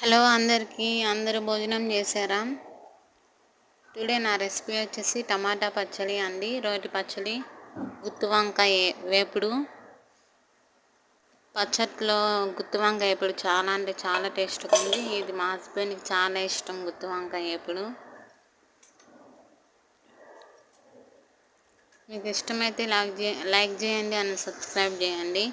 Hello అందరికీ, అందరూ భోజనం చేశారా? టుడే నా రెసిపీ వచ్చేసి టమాటా పచ్చడి అండి. రోటి పచ్చడి, గుత్తి వంకాయ వేపుడు. పచ్చట్లో గుత్తి వంకాయ వేపుడు చాలా అంటే చాలా టేస్ట్గా ఉంది. ఇది మా హస్బెండ్కి చాలా ఇష్టం గుత్తి వంకాయ వేపుడు. మీకు ఇష్టమైతే లైక్ చేయండి అండ్ సబ్స్క్రైబ్ చేయండి.